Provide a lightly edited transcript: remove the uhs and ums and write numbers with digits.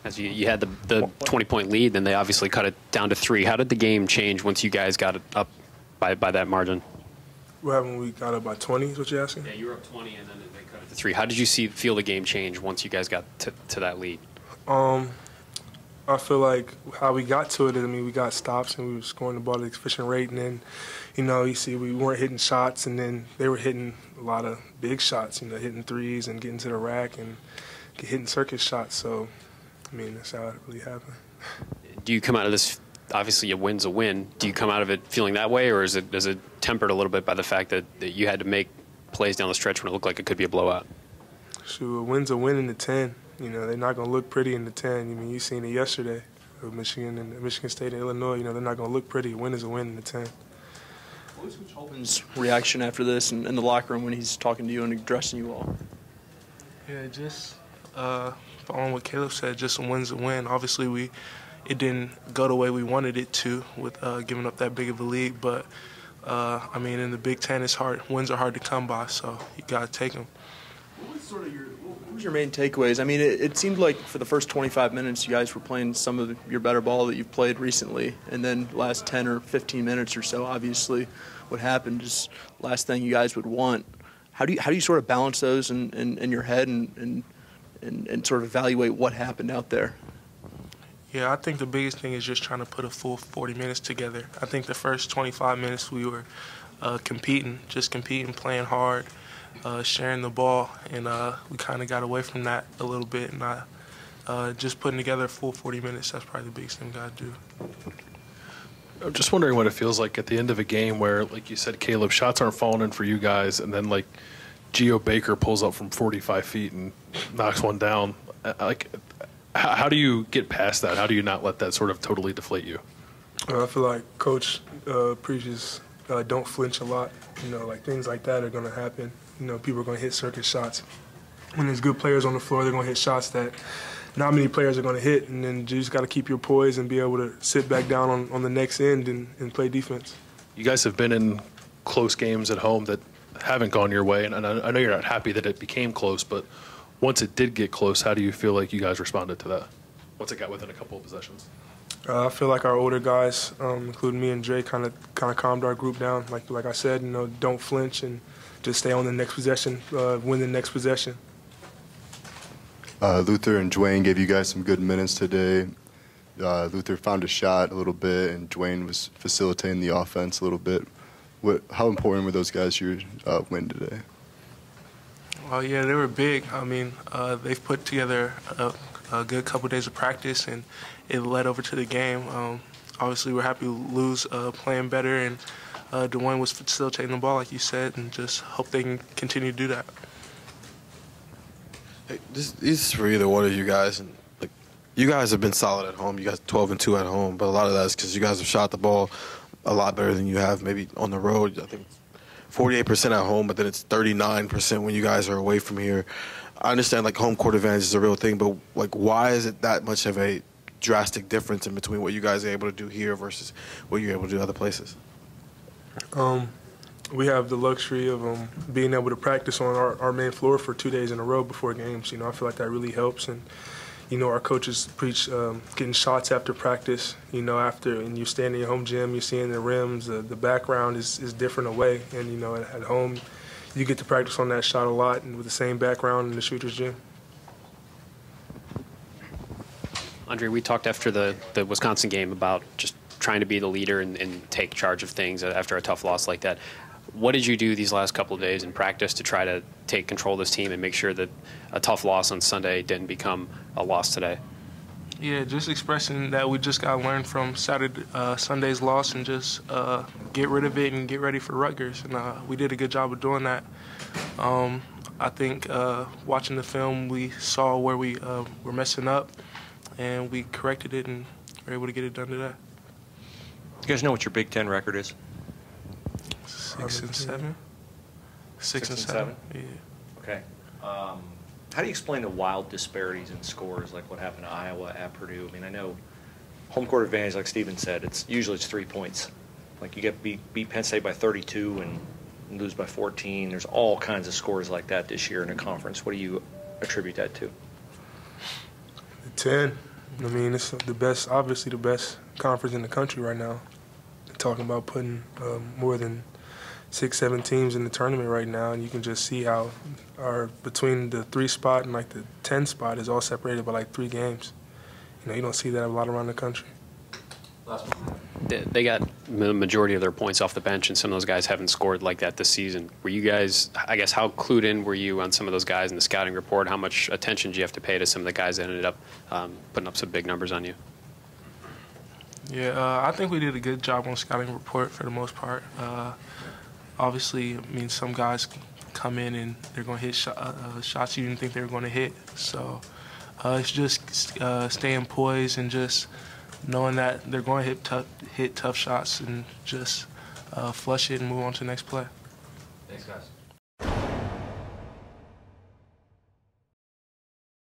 As you had the 20-point lead, then they obviously cut it down to 3. How did the game change once you guys got it up by that margin? What happened when we got up by 20 is what you're asking? Yeah, you were up 20, and then they cut it to 3. How did you feel the game change once you guys got to that lead? I feel like how we got to it is, I mean, we got stops and we were scoring the ball at an efficient rate. And then, you see we weren't hitting shots, and then they were hitting a lot of big shots, hitting threes and getting to the rack and hitting circuit shots. So, I mean, that's how it really happened. Do you come out of this, obviously a win's a win, do you come out of it feeling that way, or is it tempered a little bit by the fact that you had to make plays down the stretch when it looked like it could be a blowout? Shoot, a win's a win in the 10. They're not going to look pretty in the 10. I mean, you seen it yesterday with Michigan State and Illinois. They're not going to look pretty. A win is a win in the 10. What was Coach Holman's reaction after this in the locker room when he's talking to you and addressing you all? Yeah, just following what Kaleb said, just a win's a win. Obviously, it didn't go the way we wanted it to with giving up that big of a lead. But, I mean, in the Big Ten, it's hard. Wins are hard to come by, so you got to take them. What was your main takeaways? I mean, it seemed like for the first 25 minutes, you guys were playing some of your better ball that you've played recently, and then last 10 or 15 minutes or so, obviously, what happened is last thing you guys would want. How do you sort of balance those in your head and sort of evaluate what happened out there? Yeah, I think the biggest thing is just trying to put a full 40 minutes together. I think the first 25 minutes we were competing, playing hard. Sharing the ball, and we kind of got away from that a little bit, and just putting together a full 40 minutes, that's probably the biggest thing we got to do. I'm just wondering what it feels like at the end of a game where, like you said, Kaleb, shots aren't falling in for you guys, and then, like, Geo Baker pulls up from 45 feet and knocks one down. Like, how do you get past that? How do you not let that sort of totally deflate you? I feel like Coach preaches don't flinch a lot. Like things like that are going to happen. People are going to hit circuit shots. When there's good players on the floor, they're going to hit shots that not many players are going to hit, and then you just got to keep your poise and be able to sit back down on the next end and play defense. You guys have been in close games at home that haven't gone your way, and I know you're not happy that it became close, but once it did get close, how do you feel like you guys responded to that? Once it got within a couple of possessions? I feel like our older guys, including me and Dre, kind of calmed our group down. Like I said, don't flinch and just stay on the next possession, win the next possession. Luther and Dwayne gave you guys some good minutes today. Luther found a shot a little bit, and Dwayne was facilitating the offense a little bit. How important were those guys to your win today? Well, yeah, they were big. I mean, they've put together a good couple days of practice, and it led over to the game. Obviously, we're happy to lose playing better, and Dwayne was facilitating the ball, like you said, and just hope they can continue to do that. Hey, this is for either one of you guys. And like, you guys have been solid at home. You guys 12-2 at home, but a lot of that is because you guys have shot the ball a lot better than you have maybe on the road. I think 48% at home, but then it's 39% when you guys are away from here. I understand like home court advantage is a real thing, but like why is it that much of a drastic difference in between what you guys are able to do here versus what you're able to do other places? We have the luxury of being able to practice on our main floor for 2 days in a row before games. I feel like that really helps. And, our coaches preach getting shots after practice, and you're standing in your home gym, you're seeing the rims, the background is different away. And, at home, you get to practice on that shot a lot and with the same background in the shooter's gym. Andre, we talked after the Wisconsin game about just trying to be the leader and take charge of things after a tough loss like that. What did you do these last couple of days in practice to try to take control of this team and make sure that a tough loss on Sunday didn't become a loss today? Yeah, just expressing that we just got to learn from Sunday's loss and just get rid of it and get ready for Rutgers. And we did a good job of doing that. I think watching the film, we saw where we were messing up, and we corrected it and were able to get it done today. You guys know what your Big Ten record is? 6 and 7. 6 and 7. Yeah. Okay. How do you explain the wild disparities in scores, like what happened to Iowa at Purdue? I mean, I know home court advantage, like Steven said, usually it's 3 points. Like you get beat Penn State by 32 and lose by 14. There's all kinds of scores like that this year in a conference. What do you attribute that to? The 10. I mean, it's the best, obviously the best conference in the country right now. They're talking about putting more than 6-7 teams in the tournament right now, and you can just see how between the 3 spot and like the 10 spot is all separated by like 3 games. You don't see that a lot around the country. They got the majority of their points off the bench, and some of those guys haven't scored like that this season. Were you guys, I guess, how clued in were you on some of those guys in the scouting report? How much attention do you have to pay to some of the guys that ended up putting up some big numbers on you? Yeah, I think we did a good job on scouting report for the most part. Obviously, I mean, some guys come in and they're going to hit shots you didn't think they were going to hit. So it's just staying poised and just knowing that they're going to hit tough shots and just flush it and move on to the next play. Thanks, guys.